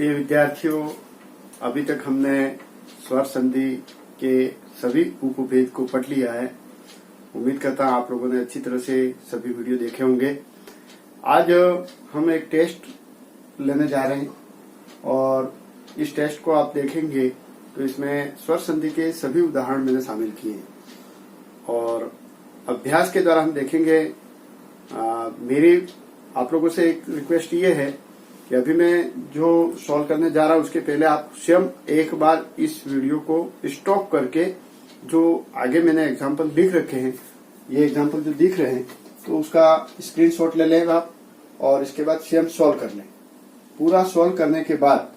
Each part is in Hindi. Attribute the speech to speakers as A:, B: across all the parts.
A: प्रिय विद्यार्थियों, अभी तक हमने स्वर संधि के सभी उपभेद को पढ़ लिया है। उम्मीद करता हूं आप लोगों ने अच्छी तरह से सभी वीडियो देखे होंगे। आज हम एक टेस्ट लेने जा रहे हैं और इस टेस्ट को आप देखेंगे तो इसमें स्वर संधि के सभी उदाहरण मैंने शामिल किए हैं और अभ्यास के द्वारा हम देखेंगे। मेरी आप लोगों से एक रिक्वेस्ट ये है कि अभी मैं जो सॉल्व करने जा रहा हूं उसके पहले आप स्वयं एक बार इस वीडियो को स्टॉप करके जो आगे मैंने एग्जाम्पल लिख रखे हैं, ये एग्जाम्पल जो दिख रहे हैं, तो उसका स्क्रीनशॉट ले लें आप और इसके बाद स्वयं सॉल्व कर लें। पूरा सॉल्व करने के बाद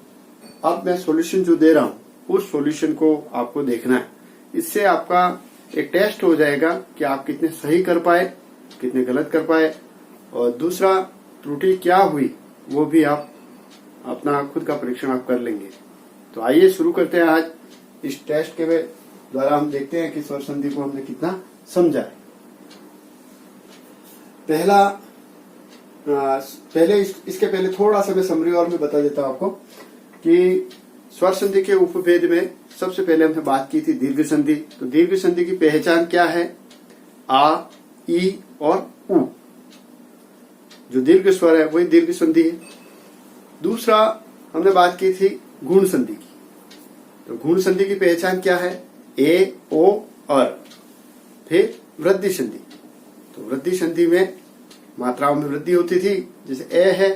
A: अब मैं सॉल्यूशन जो दे रहा हूं उस सॉल्यूशन को आपको देखना है। इससे आपका एक टेस्ट हो जाएगा कि आप कितने सही कर पाए, कितने गलत कर पाए, और दूसरा त्रुटि क्या हुई वो भी आप अपना खुद का परीक्षण आप कर लेंगे। तो आइए शुरू करते हैं। आज इस टेस्ट के द्वारा हम देखते हैं कि स्वर संधि को हमने कितना समझा है। इसके पहले थोड़ा सा मैं समरी और मैं बता देता हूं आपको कि स्वर संधि के उपभेद में सबसे पहले हमने बात की थी दीर्घ संधि। तो दीर्घ संधि की पहचान क्या है? आ, ई और उ। जो दीर्घ स्वर है वही दीर्घ संधि है। दूसरा हमने बात की थी गुण संधि की। तो गुण संधि की पहचान क्या है? ए, ओ, अर। फिर वृद्धि संधि। तो वृद्धि संधि में मात्राओं में वृद्धि होती थी, जैसे ए है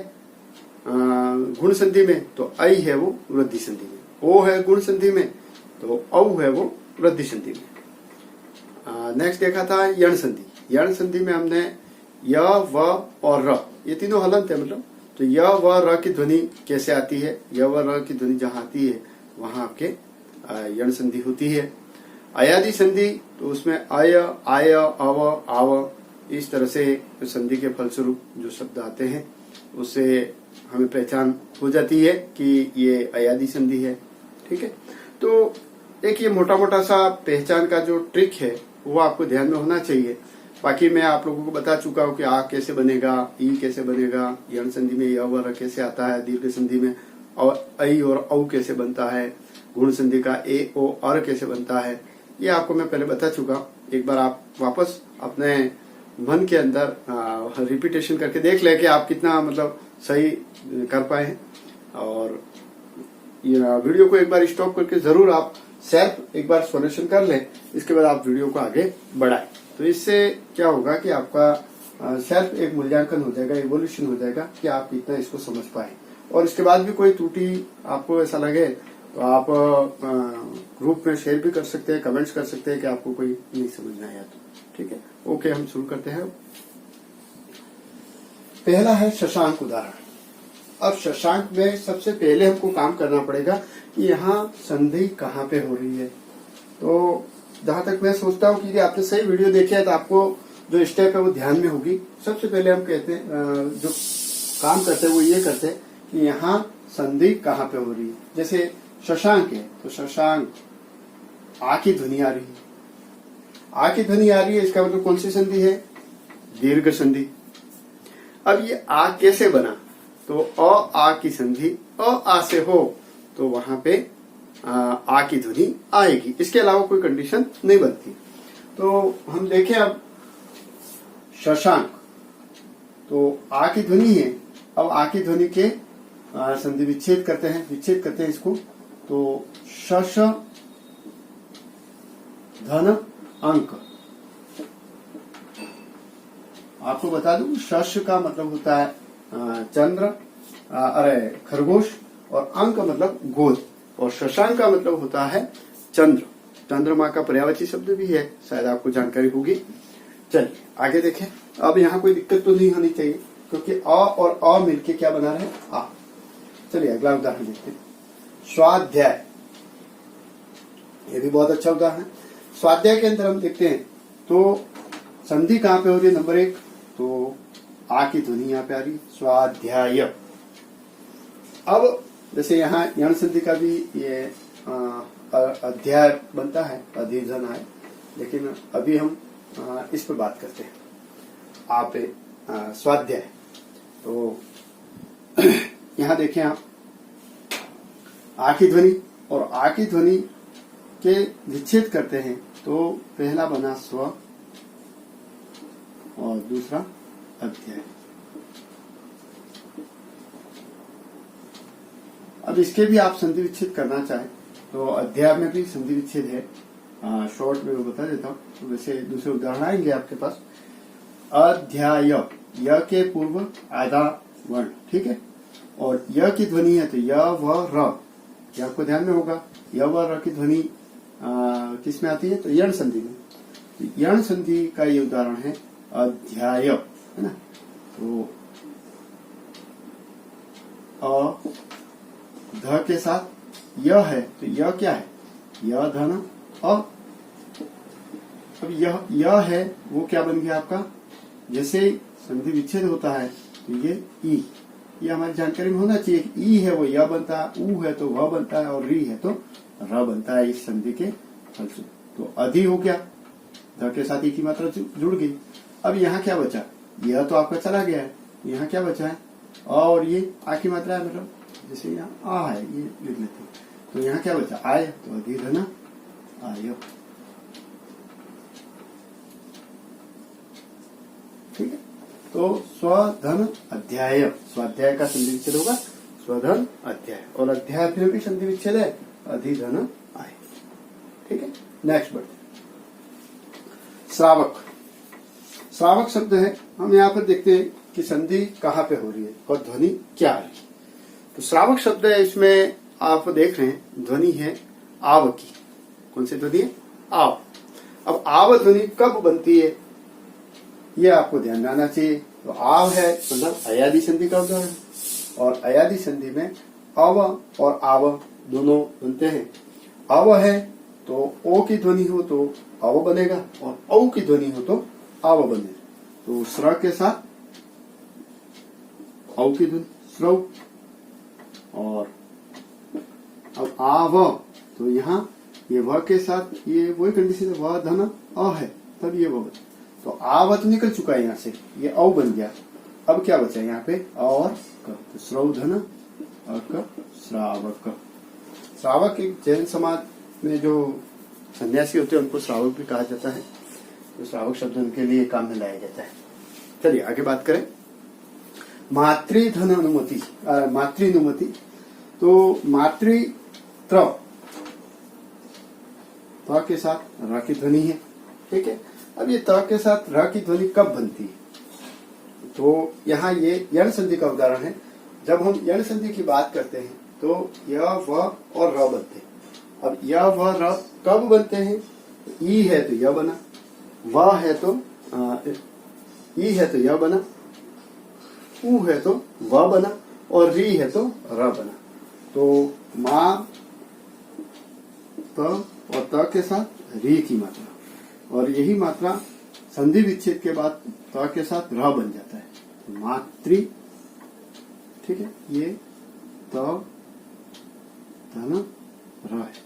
A: गुण संधि में तो आई है वो वृद्धि संधि में, ओ है गुण संधि में तो औ है वो वृद्धि संधि में। नेक्स्ट देखा था यण संधि। यण संधि में हमने य, व और र, ये तीनों हलंत है। मतलब तो य व र की ध्वनि कैसे आती है? य व र की ध्वनि जहां आती है वहां आपके यण संधि होती है। अयादि संधि तो उसमें अय, आय, अव, आव, इस तरह से संधि के फलस्वरूप जो शब्द आते हैं उससे हमें पहचान हो जाती है कि ये अयादि संधि है। ठीक है, तो एक ये मोटा मोटा सा पहचान का जो ट्रिक है वो आपको ध्यान में होना चाहिए। बाकी मैं आप लोगों को बता चुका हूं कि आ कैसे बनेगा, ई कैसे बनेगा, यण संधि में य व र कैसे आता है, दीर्घ संधि में और ऐ और औ कैसे बनता है, गुण संधि का ए, ओ, अर कैसे बनता है, ये आपको मैं पहले बता चुका हूं। एक बार आप वापस अपने मन के अंदर रिपीटेशन करके देख ले कि आप कितना मतलब सही कर पाए हैं। और ये वीडियो को एक बार स्टॉप करके जरूर आप सेल्फ एक बार सॉल्यूशन कर लें, इसके बाद आप वीडियो को आगे बढ़ाएं। तो इससे क्या होगा कि आपका सेल्फ एक मूल्यांकन हो जाएगा, इवोल्यूशन हो जाएगा कि आप कितना इसको समझ पाए। और इसके बाद भी कोई त्रुटि आपको ऐसा लगे तो आप ग्रुप में शेयर भी कर सकते हैं, कमेंट्स कर सकते हैं कि आपको कोई नहीं समझ में आया तो। ठीक है, ओके, हम शुरू करते हैं। पहला है शशांक उदाहरण। अब शशांक में सबसे पहले हमको काम करना पड़ेगा कि यहाँ संधि कहाँ पे हो रही है। तो जहां तक मैं सोचता हूँ कि आपने सही वीडियो देखे है तो आपको जो स्टेप है वो ध्यान में होगी। सबसे पहले हम कहते हैं जो काम करते हैं वो ये करते हैं कि यहाँ संधि कहाँ पे हो रही है। जैसे शशांक है तो शशांक आ की ध्वनि आ रही है। आ की ध्वनि आ रही है, इसका मतलब कौन सी संधि है? दीर्घ संधि। अब ये आ कैसे बना? तो अ आ की संधि अ आ से हो तो वहां पे आ की ध्वनि आएगी, इसके अलावा कोई कंडीशन नहीं बनती। तो हम देखें अब शशांक, तो आ की ध्वनि है। अब आ की ध्वनि के संधि विच्छेद करते हैं इसको। तो शश धन अंक। आपको बता दूं शश का मतलब होता है चंद्र, खरगोश, और अंक मतलब गोद, और शशांक का मतलब होता है चंद्र। चंद्रमा का पर्यायवाची शब्द भी है, शायद आपको जानकारी होगी। चलिए आगे देखें। अब यहाँ कोई दिक्कत तो नहीं होनी चाहिए क्योंकि अ और अ मिलके क्या बना रहे हैं? आ। चलिए अगला उदाहरण देखते हैं। स्वाध्याय, ये भी बहुत अच्छा उदाहरण है। स्वाध्याय के अंदर हम देखते हैं तो संधि कहाँ पे हो रही है? नंबर 1 तो आ की ध्वनि यहाँ पे आ रही, स्वाध्याय। अब जैसे यहाँ यण संधि का भी ये अध्याय बनता है, अधिजन है, लेकिन अभी हम इस पे बात करते हैं। आप स्वाध्याय, तो यहाँ देखें आप आ की ध्वनि, और आ की ध्वनि के विच्छेद करते हैं तो पहला बना स्व और दूसरा अध्याय। अब इसके भी आप संधि विच्छेद करना चाहें तो अध्याय में भी संधि विच्छेद है, शॉर्ट में मैं बता देता हूँ। तो वैसे दूसरे उदाहरण आएंगे आपके पास। अध्याय, य के पूर्व आधा वर्ण, ठीक है, और य की ध्वनि है तो य व र, ये आपको ध्यान में होगा। य व र की ध्वनि किस में आती है? तो यण संधि में। तो यण संधि का ये उदाहरण है अध्याय, है ना। तो अ ध के साथ य है तो य क्या है? य धन अ। अब यह है वो क्या बन गया आपका? जैसे संधि विच्छेद होता है तो ये ई, ये हमारी जानकारी में होना चाहिए। ई है वो य बनता है, ऊ है तो वह बनता है, और री है तो र बनता है इस संधि के फलस्वरूप। तो अधि हो गया, ध के साथ ई की मात्रा जुड़ गई। अब यहाँ क्या बचा? यह तो आपका चला गया है, यहाँ क्या बचा है? और ये आ की मात्रा है, मतलब जैसे यहाँ आ है ये लिख लेते हैं। तो यहाँ क्या बचा? आय, तो अधि धन आय, ठीक है। तो स्वधन अध्याय, स्वाध्याय का संधि विच्छेद होगा स्वधन अध्याय, और अध्याय में भी संधि विच्छेद है अधिधन आय, ठीक है। नेक्स्ट बढ़ते श्रावक। श्रावक शब्द है, हम यहाँ पर देखते हैं कि संधि कहाँ पे हो रही है और ध्वनि क्या आ रही है। तो श्रावक शब्द है, इसमें आप देख रहे हैं ध्वनि है आव की। कौन सी ध्वनि है? आव। अब आव ध्वनि कब बनती है ये आपको ध्यान में आना चाहिए। तो आव है मतलब अयादि संधि का उदाहरण, और अयादि संधि में अव और आव दोनों बनते हैं। अव है तो ओ की ध्वनि हो तो अव बनेगा, और औ की ध्वनि हो तो आव बनेगा। तो स्र के साथ औ की ध्वनि स्रव, और अब आव तो यहाँ ये व के साथ ये वही कंडीशन है, व धन अ है तब ये व। तो आव तो निकल चुका है यहाँ से, ये औ बन गया। अब क्या बचा यहाँ पे? और क, तो श्रव धन अक श्रावक। श्रावक एक जैन समाज में जो सन्यासी होते हैं उनको श्रावक भी कहा जाता है। तो श्रावक शब्द उनके लिए काम में लाया जाता है। चलिए आगे बात करें। मातृधन अनुमति, मातृनुमति। तो मातृत्र त के साथ र की ध्वनि है, ठीक है। अब ये त के साथ र की ध्वनि कब बनती है? तो यहाँ ये यण संधि का उदाहरण है। जब हम यण संधि की बात करते हैं तो य व और र बनते हैं। अब य व र कब बनते हैं? ई है तो य बना, व है तो ई है तो य बना, ऊ है तो व बना, और री है तो र बना। तो माँ त और त के साथ री की मात्रा, और यही मात्रा संधि विच्छेद के बाद त के साथ र बन जाता है, तो मातृ, ठीक है। ये त धन र है।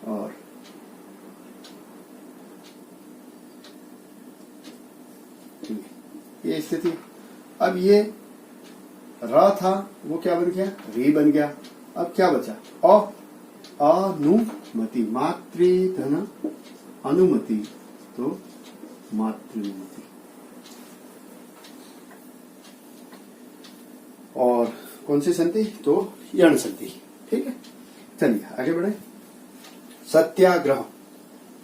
A: और ये स्थिति। अब ये र था वो क्या बन गया? री बन गया। अब क्या बचा? अनुमति, मातृ धन अनुमति, तो मातृनुमति। और कौन सी संधि? तो यण संधि, ठीक है। चलिए आगे बढ़े। सत्याग्रह,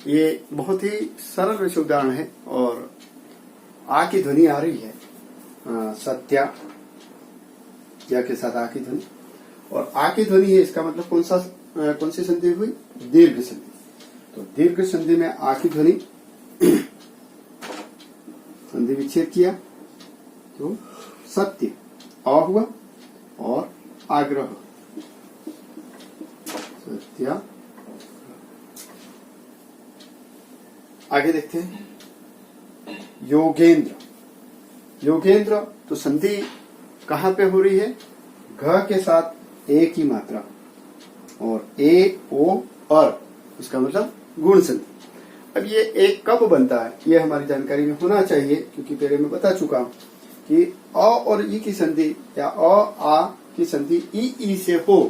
A: ये बहुत ही सरल वैसे उदाहरण है, और आ की ध्वनि आ रही है, सत्या या के साथ आ की ध्वनि, और आ की ध्वनि है, इसका मतलब कौन सी संधि हुई? दीर्घ संधि। तो दीर्घ संधि में आ की ध्वनि संधि विच्छेद किया तो सत्य अ हुआ, और आग्रह सत्या। आगे देखते हैं योगेंद्र। योगेंद्र तो संधि कहाँ पे हो रही है? घ के साथ ए की मात्रा, और ए ओ और, इसका मतलब गुण संधि। अब ये एक कब बनता है ये हमारी जानकारी में होना चाहिए, क्योंकि पहले मैं बता चुका हूं कि अ और ई की संधि या अ आ की संधि ई से हो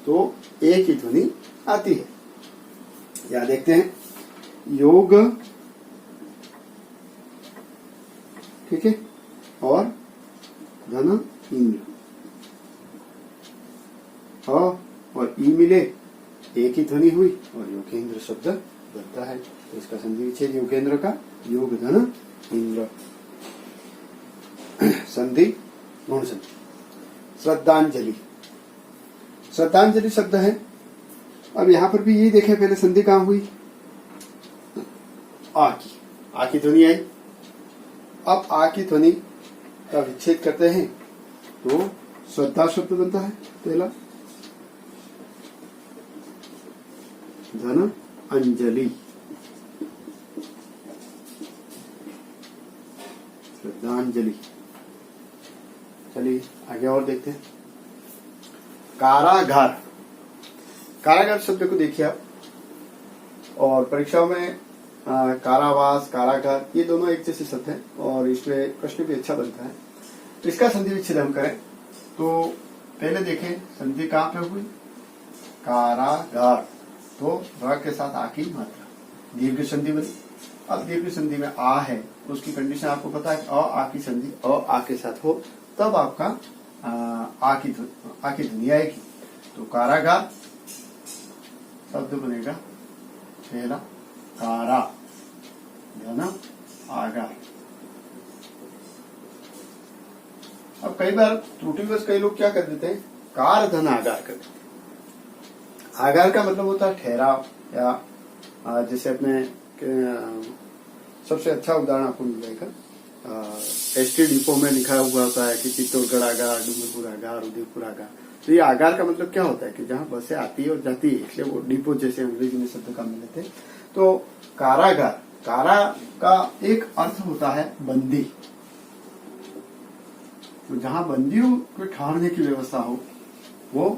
A: तो ए की ध्वनि आती है। या देखते हैं योग, ठीक है, और धन इंद्र, अ और ई मिले ए की ध्वनि हुई और योगेंद्र शब्द बनता है। तो इसका संधि विच्छेद योगेंद्र का योग धन इंद्र। संधि गुण संधि। श्रद्धांजलि, श्रद्धांजलि शब्द है। अब यहां पर भी यही देखें, पहले संधि कहां हुई, आ की ध्वनि आई। अब आ की ध्वनि का विच्छेद करते हैं तो श्रद्धा शब्द बनता है पहला, धन अंजलि, श्रद्धांजलि। चलिए आगे और देखते हैं। कारागार, कारागार शब्द को देखिए आप, और परीक्षाओं में कारावास, कारागार ये दोनों एक जैसे शब्द हैं और इसमें प्रश्न भी अच्छा बनता है। तो इसका संधि विच्छेद हम करें तो पहले देखें संधि कहां पे हुई, कारागार, तो र के साथ आ की मात्रा, दीर्घ संधि बनी। अब दीर्घ संधि में आ है तो उसकी कंडीशन आपको पता है, अ आ की संधि अ आ के साथ हो तब आपका आ की ध्वनि आएगी। तो कारागार शब्द बनेगा पहला कारा धन आगार। अब कई बार त्रुटिवश कई लोग क्या कर देते हैं, कार धन आगार कर देते हैं। आगार का मतलब होता है ठहराव, या जैसे अपने सबसे अच्छा उदाहरण आपको मिल जाएगा, एसटी डिपो में लिखा हुआ होता है कि चित्तौड़गढ़ आगार, डूंगरपुर आगार, उदयपुर आगार। तो ये आगार का मतलब क्या होता है कि जहां बसें आती है और जाती है, इसलिए वो डिपो जैसे अंग्रेजी में शब्द का मिले थे। तो कारागार, कारा का एक अर्थ होता है बंदी, तो जहां बंदियों को ठहरने की व्यवस्था हो वो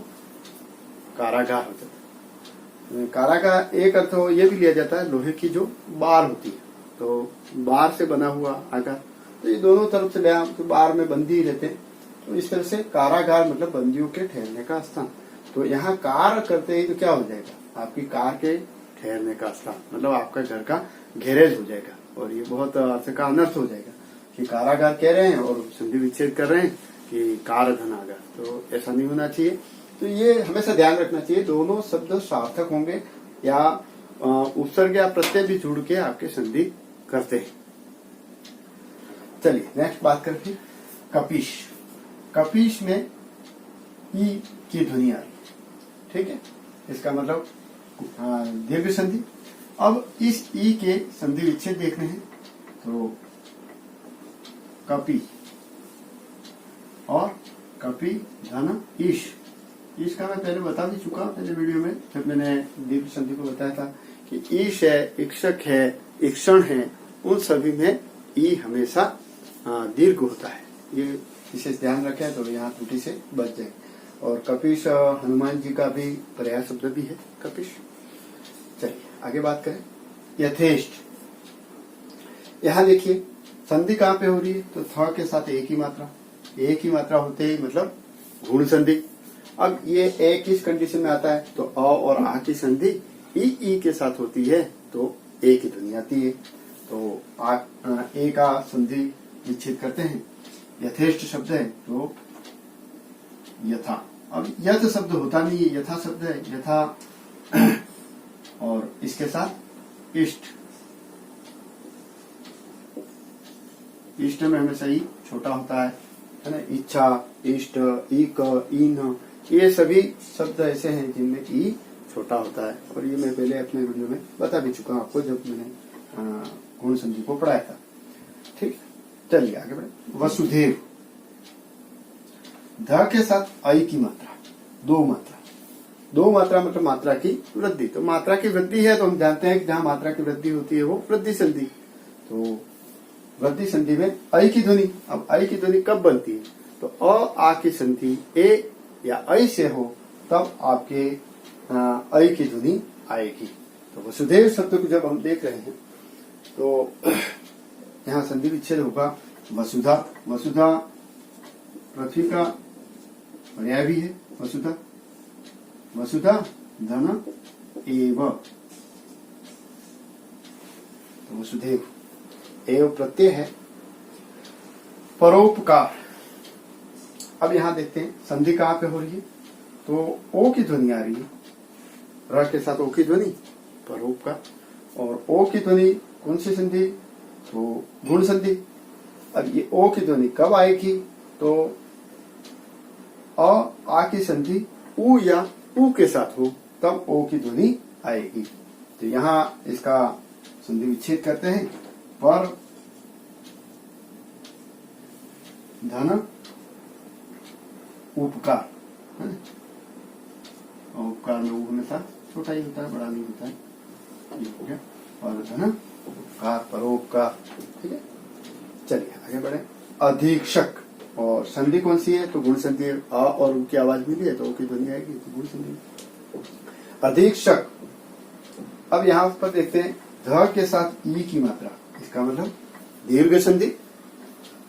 A: कारागार होता है। कारा का एक अर्थ ये भी लिया जाता है लोहे की जो बार होती है, तो बार से बना हुआ आगार, तो ये दोनों तरफ से ले आप तो बार में बंदी ही रहते हैं। तो इस तरह से कारागार मतलब बंदियों के ठहरने का स्थान। तो यहाँ कार करते ही तो क्या हो जाएगा, आपकी कार के ठहरने का स्थान, मतलब आपका घर का गैरेज हो जाएगा, और ये बहुत अर्थ का अनर्थ हो जाएगा कि कारागार कह रहे हैं और संधि विच्छेद कर रहे हैं कि कार धन आगार, तो ऐसा नहीं होना चाहिए। तो ये हमेशा ध्यान रखना चाहिए, दोनों शब्द सार्थक होंगे या उपसर्ग या प्रत्यय भी जुड़ के आपके संधि करते हैं। चलिए नेक्स्ट बात करते हैं कपीश। कपीश में ई की ध्वनि आ रही है, ठीक है, इसका मतलब दीर्घ संधि। अब इस ई के संधि विच्छेद देखने हैं तो कपी और कपी धन ईश। इसका मैं पहले बता भी चुका पहले वीडियो में, जब मैंने दीर्घ संधि को बताया था कि ईश है, इक्षक है, इक्षण है, उन सभी में ई हमेशा दीर्घ होता है। ये विशेष ध्यान रखें तो यहाँ त्रुटि से बच जाए। और कपीश हनुमान जी का भी पर्याय शब्द भी है कपीश। चलिए आगे बात करें यथेष्ट। यहाँ देखिए संधि कहाँ पे हो रही है, तो थ के साथ एक ही मात्रा होते ही मतलब गुण संधि। अब ये ए किस कंडीशन में आता है, तो अ और आ की संधि ई के साथ होती है तो ए की ध्वनि आती है। तो ए का संधि विच्छेद करते हैं, यथेष्ट शब्द है तो यथा। अब यथ शब्द होता नहीं है, यथा शब्द है, यथा और इसके साथ इष्ट। इष्ट में हमेशा ई छोटा होता है ना, इच्छा, इष्ट, इक, इन, ये सभी शब्द ऐसे हैं जिनमें ई छोटा होता है। और ये मैं पहले अपने वीडियो में बता भी चुका हूं आपको जब मैंने गुण संधि को पढ़ाया था। ठीक, चलिए आगे बढ़े। वसुदेव, ध के साथ आई की मात्रा, दो मात्रा मतलब मात्रा की वृद्धि। तो मात्रा की वृद्धि है तो हम जानते हैं कि जहां मात्रा की वृद्धि होती है वो वृद्धि संधि। तो वृद्धि संधि में आई की ध्वनि। अब आई की ध्वनि कब बनती है, तो अ आ की संधि ए या ऐ से हो तब आपके ऐ की ध्वनि आएगी। तो वसुदेव शब्द को जब हम देख रहे हैं तो यहाँ संधि विच्छेद होगा वसुधा, वसुधा पृथ्वी का पर्याय भी है। वसुधा, वसुधा धन एव, तो वसुधैव, एव प्रत्यय है। परोपकार, अब यहां देखते हैं संधि कहां पे हो रही है, तो ओ की ध्वनि आ रही है, र के साथ ओ की ध्वनि, परोपकार। और ओ की ध्वनि कौन सी संधि, तो गुण संधि। अब ये ओ की ध्वनि कब आएगी, तो आ की संधि उ या उ के साथ हो तब ओ की ध्वनि आएगी। तो यहां इसका संधि विच्छेद करते हैं, पर धन उपकार है ना, और उपकार में वो हमेशा छोटा ही होता है, बड़ा नहीं होता है। ये हो गया, और धन उपकार, परोपकार। ठीक है, चलिए आगे बढ़े। अधीक्षक, और संधि कौन सी है, तो गुण संधि। आ और उ की आवाज मिली है तो ओ की ध्वनि आएगी, तो गुण संधि। अधीक्षक, अब यहां पर देखते हैं ध के साथ ई की मात्रा, इसका मतलब दीर्घ संधि।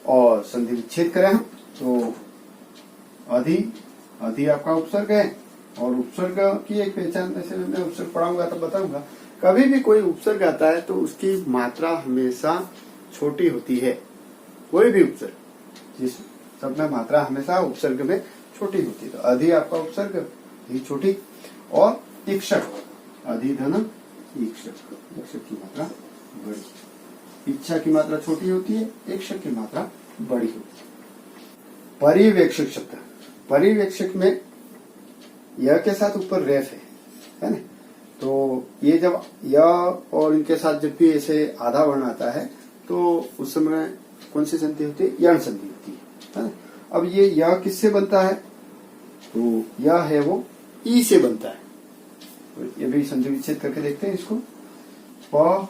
A: और संधि विच्छेद करें हम, तो अधि, अधि आपका उपसर्ग है, और उपसर्ग की एक पहचान, जैसे मैं उपसर्ग पढ़ाऊंगा तब बताऊंगा। कभी भी कोई उपसर्ग आता है तो उसकी मात्रा हमेशा छोटी होती है, कोई भी उपसर्ग, जिस सब में मात्रा हमेशा उपसर्ग में छोटी होती है। तो अधि आपका उपसर्ग ही छोटी, और इक्षक, अधि धन इक्षक, इक्षक की मात्रा बड़ी। इच्छा की मात्रा छोटी होती है, इक्षक की मात्रा बड़ी होती है। परिवेक्षक शब्द, परिवेक्षक में य के साथ ऊपर रेफ है ना, तो ये जब य और इनके साथ जब भी ऐसे आधा वर्ण आता है तो उस समय कौन सी संधि होती है, यण संधि होती है ना। अब ये य किससे बनता है, तो यह है वो ई से बनता है। तो ये भी संधि विच्छेद करके देखते हैं इसको। प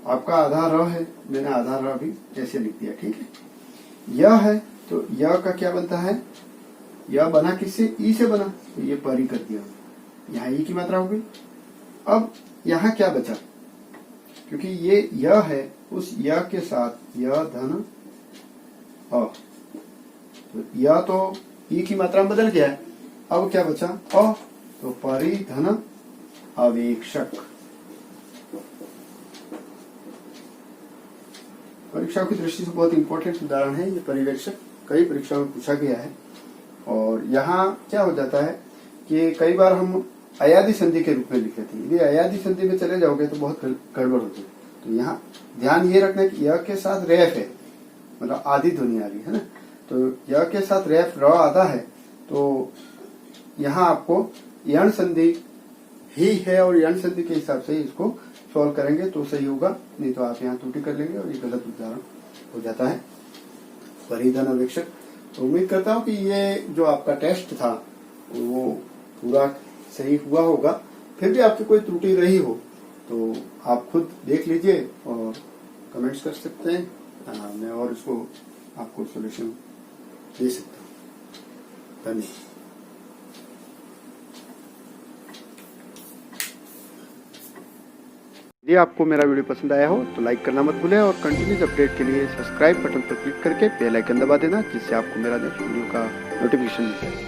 A: आपका आधा र है, मैंने आधा र भी ऐसे लिख दिया, ठीक है। यह है, तो यह का क्या बनता है, यह बना किससे, ई से बना, तो ये परी कर दिया, यहाँ ई की मात्रा हो गई। अब यहाँ क्या बचा, क्योंकि ये यह है, उस यह के साथ यह धन अ, तो यह तो ई की मात्रा में बदल गया है। अब क्या बचा, अ, तो परी धन अवेक्षक। परीक्षाओं की दृष्टि से बहुत इंपॉर्टेंट उदाहरण है ये परिवेक्षक, कई परीक्षाओं में पूछा गया है। और यहाँ क्या हो जाता है कि कई बार हम अयादि संधि के रूप में लिखे थे, यदि अयादि संधि में चले जाओगे तो बहुत गड़बड़ होती है। तो यहाँ ध्यान ये रखना कि यह के साथ रेफ है, मतलब आधी ध्वनि आ रही है ना, तो यह के साथ रेफ र आधा है, तो यहाँ आपको यण संधि ही है, और यण संधि के हिसाब से इसको सॉल्व करेंगे तो सही होगा, नहीं तो आप यहाँ त्रुटि कर लेंगे और ये गलत उदाहरण हो जाता है। परिधन अवेक्षक, तो उम्मीद करता हूँ कि ये जो आपका टेस्ट था वो पूरा सही हुआ होगा। फिर भी आपकी कोई त्रुटि रही हो तो आप खुद देख लीजिए और कमेंट्स कर सकते हैं, मैं और इसको आपको सॉल्यूशन दे सकता हूँ। धन्यवाद। यदि आपको मेरा वीडियो पसंद आया हो तो लाइक करना मत भूलें, और कंटिन्यूस अपडेट के लिए सब्सक्राइब बटन पर क्लिक करके बेल आइकन दबा देना, जिससे आपको मेरा नेक्स्ट वीडियो का नोटिफिकेशन मिल जाए।